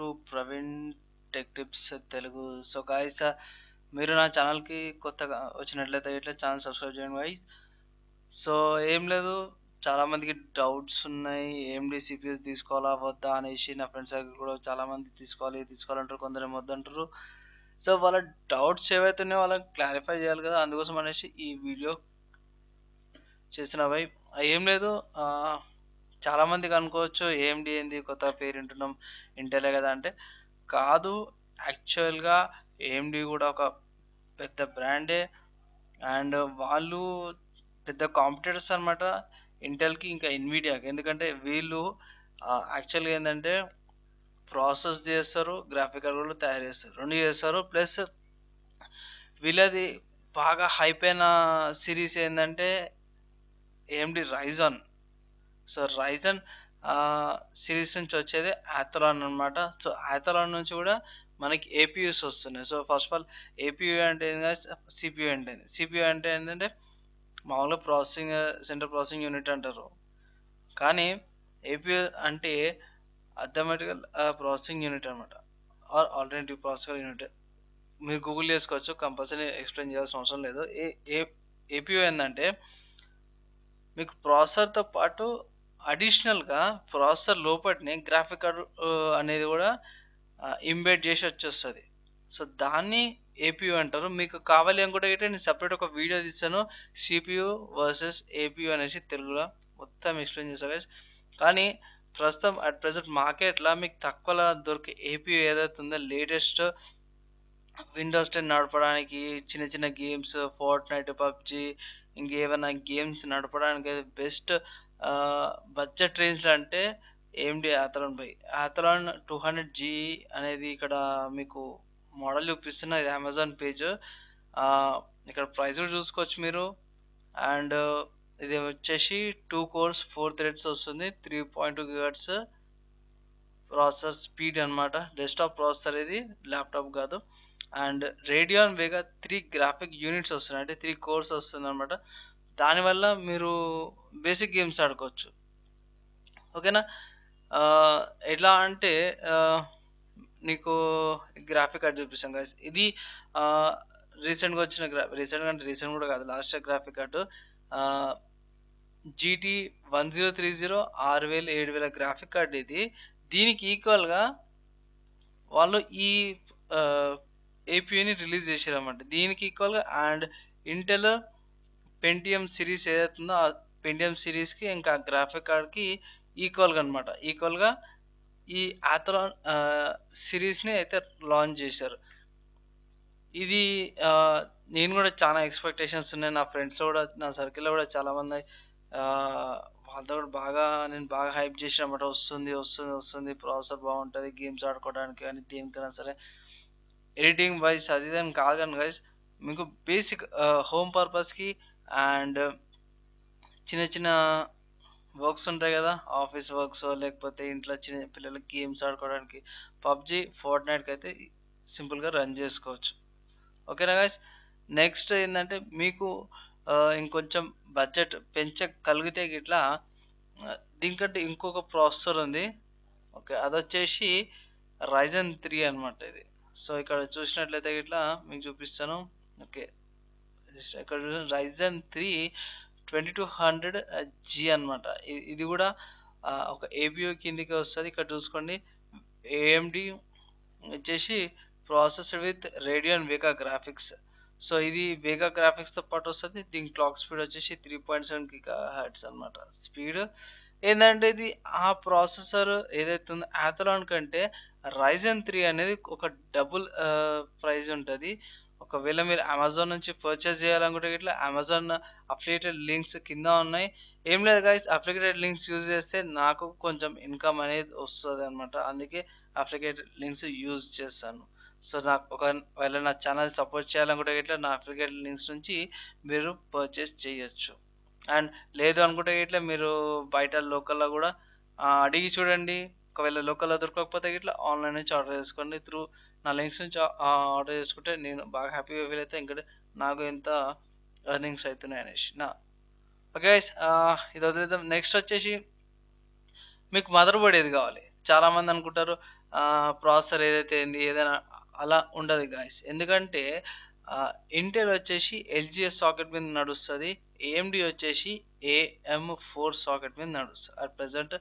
To Praveen tech tips Telugu. So guys, మీరు నా ఛానల్కి కొత్తగా వచ్చినట్లయితే ఇట్లా ఛానల్ సబ్స్క్రైబ్ చేయండి గాయస్. సో ఏం లేదు, చాలామందికి డౌట్స్ ఉన్నాయి, ఏఎండి సిపిఎస్ తీసుకోవాలా వద్దా అనేసి. నా ఫ్రెండ్స్ దగ్గర కూడా చాలామంది తీసుకోవాలంటారు, కొందరు వద్దంటారు. సో వాళ్ళ డౌట్స్ ఏవైతే ఉన్నాయో వాళ్ళకి క్లారిఫై చేయాలి కదా, అందుకోసం అనేసి ఈ వీడియో చేసిన భయ్. ఏం లేదు, చాలామందికి అనుకోవచ్చు ఏఎండి ఏంది కొత్త పేరు వింటున్నాం, ఇంటెలే కదా అంటే. కాదు, యాక్చువల్గా ఏఎండి కూడా ఒక పెద్ద బ్రాండే, అండ్ వాళ్ళు పెద్ద కాంపిటేటర్స్ అనమాట ఇంటెల్కి ఇంకా ఎన్విడియాకి. ఎందుకంటే వీళ్ళు యాక్చువల్గా ఏంటంటే ప్రాసెస్ చేస్తారు, గ్రాఫిక్ కార్డ్ కూడా తయారు చేస్తారు, రెండు చేస్తారు. ప్లస్ వీళ్ళది బాగా హైప్ అయిన సిరీస్ ఏంటంటే AMD Ryzen. So Ryzen series నుంచి వచ్చేది ఆథలాన్ అనమాట. సో ఆథలాన్ నుంచి కూడా మనకి ఏపీయూస్ వస్తున్నాయి. So first of all APU అంటే ఏంటంటే సిపియూ అంటే సిపియూ అంటే ఏంటంటే మామూలుగా సెంట్రల్ ప్రాసెసింగ్ యూనిట్ అంటారు, కానీ ఏపీయూ అంటే అథమెటికల్ ప్రాసెసింగ్ యూనిట్ అనమాట, ఆర్ ఆల్టర్నేటివ్ ప్రాసెసింగ్ యూనిట్. మీరు గూగుల్ చేసుకోవచ్చు, కంపల్సరీ ఎక్స్ప్లెయిన్ చేయాల్సిన అవసరం లేదు. ఏపీయూ ఏంటంటే మీకు ప్రాసెసర్తో పాటు అడిషనల్గా ప్రాసెసర్ లోపటినే గ్రాఫిక్ కార్డ్ అనేది కూడా ఇంబెడ్ చేసి వచ్చేస్తుంది. సో దాన్ని ఏపీయూ అంటారు. మీకు కావాలి అనుకుంటే నేను సపరేట్ ఒక వీడియో తీసాను, సిపియూ వర్సెస్ ఏపీయూ అనేసి, తెలుగులో మొత్తం ఎక్స్ప్లెయిన్ చేస్తాను. కానీ ప్రస్తుతం అట్ ప్రెసెంట్ మార్కెట్లో మీకు తక్కువలో దొరికే ఏపీయూ ఏదైతే ఉందో, లేటెస్ట్ విండోస్ 10 నడపడానికి, చిన్న చిన్న గేమ్స్, ఫోర్ట్నైట్, పబ్జీ, ఇంకేమైనా గేమ్స్ నడపడానికి బెస్ట్ బడ్జెట్ రేంజ్లో అంటే ఏఎండి ఆథలాన్ బై. ఆథలాన్ 200G అనేది ఇక్కడ మీకు మోడల్ చూపిస్తున్నా, ఇది అమెజాన్ పేజ్. ఇక్కడ ప్రైస్ కూడా చూసుకోవచ్చు మీరు. అండ్ ఇది వచ్చేసి 2 cores 4 threads వస్తుంది, 3.2 GHz ప్రాసెసర్ స్పీడ్ అనమాట. డెస్క్టాప్ ప్రాసెసర్, ఇది ల్యాప్టాప్ కాదు. And Radeon Vega 3 graphic units వస్తున్నాయి, అంటే 3 cores వస్తుంది అనమాట. దానివల్ల మీరు బేసిక్ గేమ్స్ ఆడుకోవచ్చు, ఓకేనా. ఎలా అంటే నీకు గ్రాఫిక్ కార్డ్ చూపిస్తాం గాయస్. ఇది రీసెంట్గా వచ్చిన రీసెంట్ కూడా కాదు, last graphic card GT 1030 6000 7000 graphic card ఇది. దీనికి ఈక్వల్గా వాళ్ళు ఈ ఏపీయూని రిలీజ్ చేశారన్నమాట, దీనికి ఈక్వల్గా. అండ్ ఇంటెల్ పెంటియం సిరీస్ ఏదైతుందో ఆ పెంటియం సిరీస్కి ఇంకా గ్రాఫిక్ కార్డ్కి ఈక్వల్గా అనమాట, ఈక్వల్గా ఈ ఆథలాన్ సిరీస్ని అయితే లాంచ్ చేశారు. ఇది నేను కూడా చాలా ఎక్స్పెక్టేషన్స్ ఉన్నాయి, నా ఫ్రెండ్స్లో కూడా, నా సర్కిల్లో కూడా చాలామంది వాళ్ళతో కూడా నేను బాగా హైప్ చేసిన అనమాట. వస్తుంది ప్రాసెసర్ బాగుంటుంది, గేమ్స్ ఆడుకోవడానికి కానీ దేనికైనా సరే, ఎడిటింగ్ వైజ్ అది దాని కాదు. కానీ గైస్ మీకు బేసిక్ హోమ్ పర్పస్కి అండ్ చిన్న చిన్న వర్క్స్ ఉంటాయి కదా, ఆఫీస్ వర్క్స్, లేకపోతే ఇంట్లో చిన్న పిల్లలకి గేమ్స్ ఆడుకోవడానికి, పబ్జీ, ఫోర్ట్నైట్కి అయితే సింపుల్గా రన్ చేసుకోవచ్చు, ఓకేనా గైస్. నెక్స్ట్ ఏంటంటే మీకు ఇంకొంచెం బడ్జెట్ పెంచగలిగితే ఇట్లా దీనికంటే ఇంకొక ప్రాసెసర్ ఉంది, ఓకే. అది వచ్చేసి రైజన్ 3 అనమాట ఇది. సో ఇక్కడ చూసినట్లయితే ఇట్లా మీకు చూపిస్తాను, ఓకే. ఇక్కడ రైజన్ 3 2200G అనమాట. ఇది కూడా ఒక ఏపీయూ కిందికి వస్తుంది. ఇక్కడ చూసుకోండి, ఏఎండి వచ్చేసి processor with radian Vega graphics. So ఇది వేగా గ్రాఫిక్స్తో పాటు వస్తుంది. దీని క్లాక్ స్పీడ్ వచ్చేసి 3.7 GHz అనమాట. స్పీడ్ ఏంటంటే ఇది ఆ ప్రాసెసర్ ఏదైతే ఉందో ఆథలాన్ కంటే రైజన్ 3 అనేది ఒక డబుల్ ప్రైస్ ఉంటుంది. ఒకవేళ మీరు అమెజాన్ నుంచి పర్చేస్ చేయాలనుకుంటే ఇట్లా అమెజాన్ అఫిలియేటెడ్ లింక్స్ కింద ఉన్నాయి. ఏం లేదు గైస్, అఫిలియేటెడ్ లింక్స్ యూజ్ చేస్తే నాకు కొంచెం ఇన్కమ్ అనేది వస్తుంది అనమాట, అందుకే అఫిలియేటెడ్ లింక్స్ యూజ్ చేస్తాను. సో నాకు ఒకవేళ నా ఛానల్ సపోర్ట్ చేయాలనుకుంటే ఇట్లా నా అఫిలియేటెడ్ లింక్స్ నుంచి మీరు పర్చేస్ చేయొచ్చు. అండ్ లేదు అనుకుంటే ఇట్లా మీరు బయట లోకల్లో కూడా అడిగి చూడండి. ఒకవేళ లోకల్లో దొరకకపోతే ఇట్లా ఆన్లైన్ నుంచి ఆర్డర్ చేసుకోండి. త్రూ నా లింక్స్ నుంచి ఆర్డర్ చేసుకుంటే నేను బాగా హ్యాపీగా ఫీల్ అయితే, ఇంకా నాకు ఎంత ఎర్నింగ్స్ అవుతున్నాయి అనేసి నా. ఓకే గైస్, ఇది వదిలేద్దాం. నెక్స్ట్ వచ్చేసి మీకు మదర్ బోర్డ్ ఏది కావాలి. చాలామంది అనుకుంటారు ప్రాసెసర్ ఏదైతే ఉంది ఏదైనా అలా ఉండదు గాయస్. ఎందుకంటే ఇంటెల్ వచ్చేసి ఎల్జిఎస్ సాకెట్ మీద నడుస్తుంది, ఏఎండి వచ్చేసి AM4 సాకెట్ మీద నడుస్తుంది. అట్ ప్రజెంట్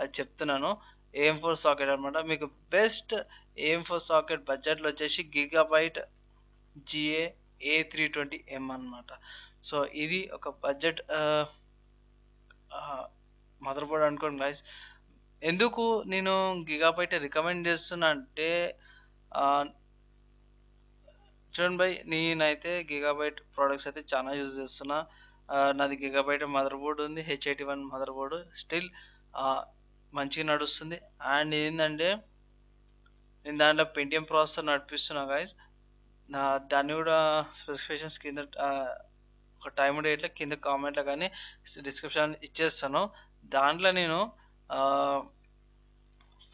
అది చెప్తున్నాను, AM4 సాకెట్ అనమాట. మీకు బెస్ట్ AM4 సాకెట్ బడ్జెట్లో వచ్చేసి గిగాబైట్ GA A320M అనమాట. సో ఇది ఒక బడ్జెట్ మదర్ బోర్డ్ అనుకోండి గైస్. ఎందుకు నేను గిగాబైట్ రికమెండ్ చేస్తున్నా అంటే చూడండి బై, నేనైతే గిగాబైట్ ప్రోడక్ట్స్ అయితే చాలా యూజ్ చేస్తున్నా. నాది గిగాబైట్ మదర్ బోర్డ్ ఉంది, H81 మదర్ బోర్డు, స్టిల్ మంచిగా నడుస్తుంది. అండ్ ఏంటంటే నేను దాంట్లో పెంటియం ప్రాసెసర్ నడిపిస్తున్నా గైస్. దాన్ని కూడా స్పెసిఫికేషన్స్ కింద ఒక టైం డేట్లో కింద కామెంట్లో కానీ డిస్క్రిప్షన్ ఇచ్చేస్తాను. దాంట్లో నేను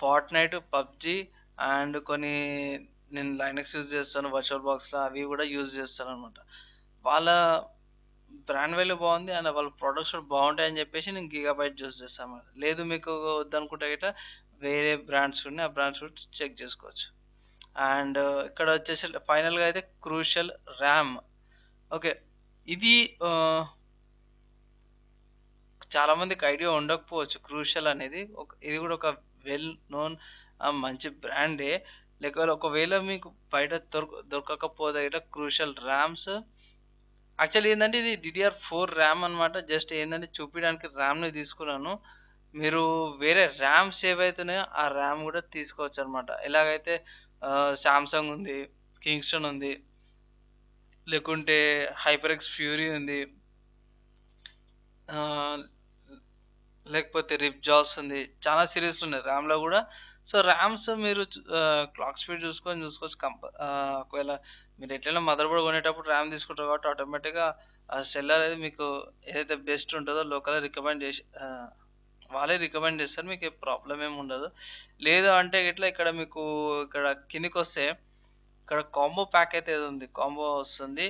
ఫార్ట్నైట్, పబ్జి అండ్ కొన్ని నేను లైనక్స్ యూజ్ చేస్తాను వర్చువల్ బాక్స్లో, అవి కూడా యూజ్ చేస్తాను అనమాట. వాళ్ళ బ్రాండ్ వాల్యూ బాగుంది అండ్ వాళ్ళ ప్రొడక్ట్స్ కూడా బాగుంటాయని చెప్పేసి నేను గిగాబైట్ యూజ్ చేస్తాను. లేదు మీకు వద్దనుకుంటే గిట్లా వేరే బ్రాండ్స్ ఉన్నాయి, ఆ బ్రాండ్స్ కూడా చెక్ చేసుకోవచ్చు. అండ్ ఇక్కడ వచ్చేసి ఫైనల్గా అయితే క్రూషియల్ ర్యామ్. ఓకే, ఇది చాలామందికి ఐడియా ఉండకపోవచ్చు. క్రూషియల్ అనేది ఇది కూడా ఒక వెల్ నోన్ మంచి బ్రాండే. లేక ఒకవేళ మీకు బయట దొరకకపోతే ఇట్లా క్రూషియల్ ర్యామ్స్ యాక్చువల్లీ ఏంటంటే ఇది DDR4 ర్యామ్ అనమాట. జస్ట్ ఏంటంటే చూపించడానికి ర్యామ్ని తీసుకున్నాను. మీరు వేరే ర్యామ్స్ ఏవైతున్నాయో ఆ ర్యామ్ కూడా తీసుకోవచ్చు అనమాట. ఎలాగైతే శాంసంగ్ ఉంది, కింగ్స్టన్ ఉంది, లేకుంటే హైపర్ఎక్స్ ఫ్యూరీ ఉంది, లేకపోతే రిప్జాస్ ఉంది, చాలా సిరీస్లు ఉన్నాయి ర్యామ్లో కూడా. సో ర్యామ్స్ మీరు క్లాక్ స్పీడ్ చూసుకోవచ్చు. ఒకవేళ మీరు ఎట్లైనా మదర్ బోర్డ్ కొనేటప్పుడు ర్యామ్ తీసుకుంటారు కాబట్టి ఆటోమేటిక్గా సెల్లర్ అనేది మీకు ఏదైతే బెస్ట్ ఉంటుందో లోకల్ రికమెండ్ చేసి వాళ్ళే రికమెండ్ చేస్తారు, మీకు ప్రాబ్లం ఏమి ఉండదు. లేదు అంటే ఇట్లా ఇక్కడ మీకు ఇక్కడ కిందికి వస్తే ఇక్కడ కాంబో ప్యాక్ అయితే ఏది ఉంది, కాంబో వస్తుంది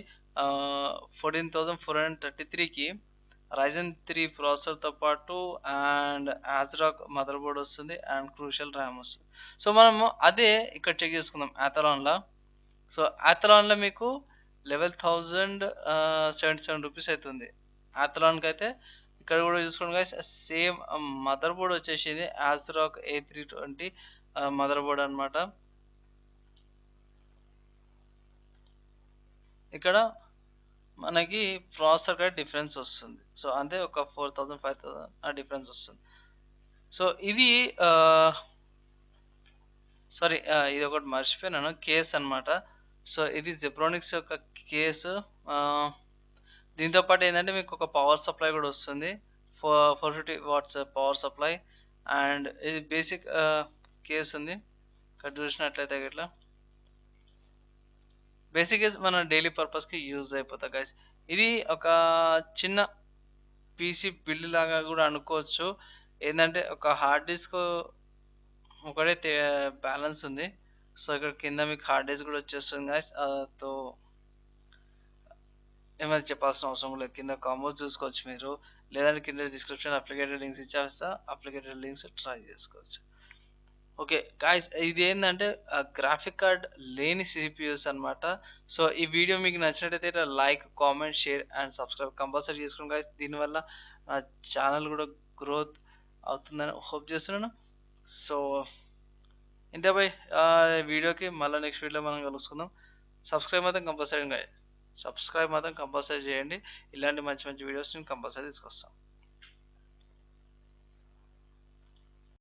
14,433కి Ryzen 3 ప్రాసెసర్తో పాటు అండ్ ASRock మదర్ బోర్డ్ వస్తుంది అండ్ క్రూషియల్ ర్యామ్ వస్తుంది. సో మనము అదే ఇక్కడ చెక్ చేసుకుందాం Athlonలో. సో Athlonలో మీకు 11,077 రూపీస్ అవుతుంది Athlonకి అయితే. ఇక్కడ కూడా చూసుకోండి గైస్, సేమ్ మదర్ బోర్డ్ వచ్చేసింది ASRock A320 మదర్ బోర్డ్ అనమాట. ఇక్కడ మనకి ప్రాసెసర్ కూడా డిఫరెన్స్ వస్తుంది. సో అంతే, ఒక 4,000 5,000 ఆ డిఫరెన్స్ వస్తుంది. సో ఇది సారీ, ఇది ఒకటి మర్చిపోయినాను, కేస్ అనమాట. సో ఇది జెబ్రానిక్స్ యొక్క కేసు. దీంతో పాటు ఏంటంటే మీకు ఒక పవర్ సప్లై కూడా వస్తుంది, 450 వాట్స్ పవర్ సప్లై. అండ్ ఇది బేసిక్ కేస్ ఉంది. ఇక్కడ చూసినట్లయితే ఇట్లా బేసిక్గా మన డైలీ పర్పస్కి యూజ్ అయిపోతుంది గైస్. ఇది ఒక చిన్న పీసీ బిల్డ్ లాగా కూడా అనుకోవచ్చు. ఏంటంటే ఒక హార్డ్ డిస్క్ ఒకటే బ్యాలెన్స్ ఉంది. సో ఇక్కడ కింద మీకు హార్డ్ డిస్క్ కూడా వచ్చేస్తుంది గైస్. తో ఏమైనా చెప్పాల్సిన అవసరం లేదు, కింద కాంబోస్ చూసుకోవచ్చు మీరు. లేదంటే కింద డిస్క్రిప్షన్ అప్లికేటెడ్ లింక్స్ ఇచ్చేస్తా, అప్లికేటెడ్ లింక్స్ ట్రై చేసుకోవచ్చు. ఓకే గాయస్, ఇది ఏంటంటే గ్రాఫిక్ కార్డ్ లేని సిపియూస్ అనమాట. సో ఈ వీడియో మీకు నచ్చినట్టయితే like, comment, share and subscribe compulsory చేసుకోండి గాయస్. దీనివల్ల నా ఛానల్ కూడా గ్రోత్ అవుతుందని హోప్ చేస్తున్నాను. సో ఇంతే బై, వీడియోకి మళ్ళీ నెక్స్ట్ వీడియోలో మనం కలుసుకుందాం. సబ్స్క్రైబ్ మాత్రం కంపల్సరీ చేయండి. ఇలాంటి మంచి మంచి వీడియోస్ నేను కంపల్సరీ తీసుకొస్తాను.